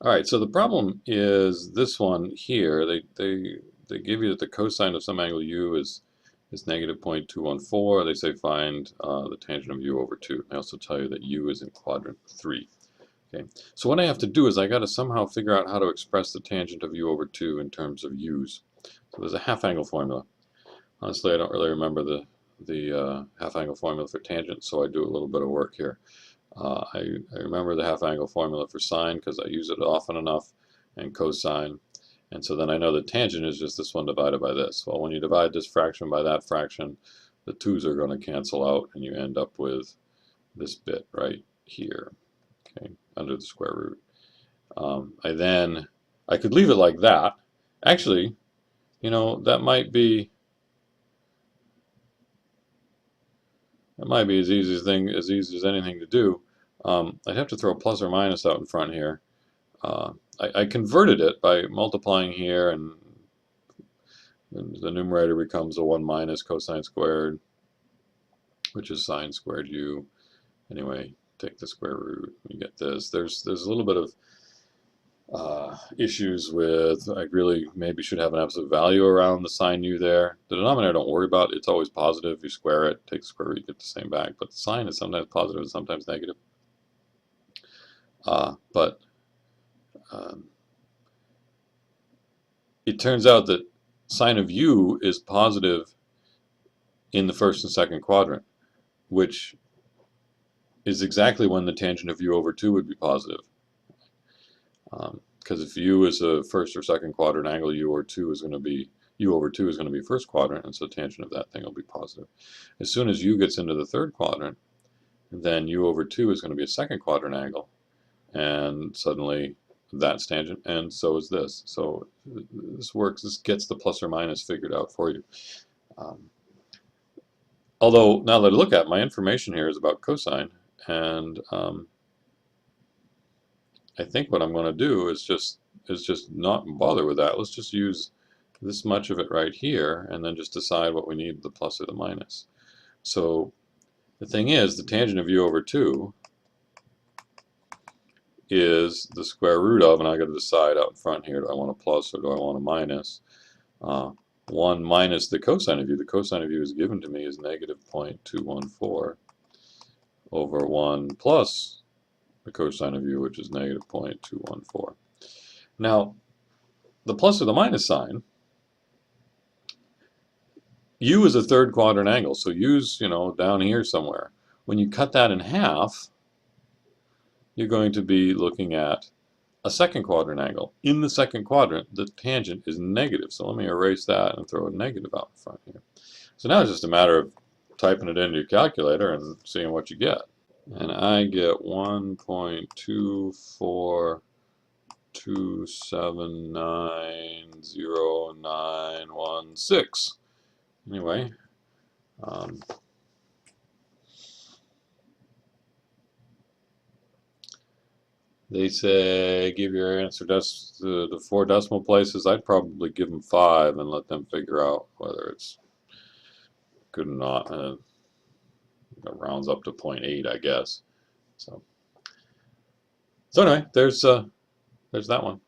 All right, so the problem is this one here. They give you that the cosine of some angle u is negative 0.214. They say find the tangent of u over 2. They also tell you that u is in quadrant 3. Okay, so what I have to do is I got to somehow figure out how to express the tangent of u over 2 in terms of u's. So there's a half-angle formula. Honestly, I don't really remember the half-angle formula for tangent, so I do a little bit of work here. I remember the half-angle formula for sine because I use it often enough, and cosine. And so then I know the tangent is just this one divided by this. Well, when you divide this fraction by that fraction, the 2's are going to cancel out, and you end up with this bit right here, okay, under the square root. I could leave it like that. Actually, that might be as easy as anything to do. I'd have to throw a plus or minus out in front here. I converted it by multiplying here, and the numerator becomes a 1 minus cosine squared, which is sine squared u. Anyway, take the square root, you get this. There's a little bit of issues with, I really maybe should have an absolute value around the sine u there. The denominator, don't worry about. It's always positive. You square it, take the square root, you get the same back. But the sine is sometimes positive and sometimes negative. But it turns out that sine of u is positive in the first and second quadrant, which is exactly when the tangent of u over 2 would be positive. Because if u is a first or second quadrant angle, u over 2 is going to be first quadrant, and so tangent of that thing will be positive. As soon as u gets into the third quadrant, then u over 2 is going to be a second quadrant angle, and suddenly that's tangent, and so is this. So this works. This gets the plus or minus figured out for you. Although now that I look at it, my information here is about cosine, and I think what I'm going to do is just not bother with that. Let's just use this much of it right here, and then just decide what we need, the plus or the minus. So the thing is, the tangent of u over 2 is the square root of, and I got to decide out in front here, do I want a plus or do I want a minus? 1 minus the cosine of u. The cosine of u is given to me as negative 0.214 over 1 plus the cosine of u, which is negative 0.214. Now, the plus or the minus sign, u is a third quadrant angle, so u's, down here somewhere. When you cut that in half, you're going to be looking at a second quadrant angle. In the second quadrant, the tangent is negative, so let me erase that and throw a negative out in front here. So now it's just a matter of typing it into your calculator and seeing what you get. And I get 1.242790916. Anyway, they say give your answer to 4 decimal places. I'd probably give them 5 and let them figure out whether it's good or not. It rounds up to 0.8, I guess. So anyway, there's that one.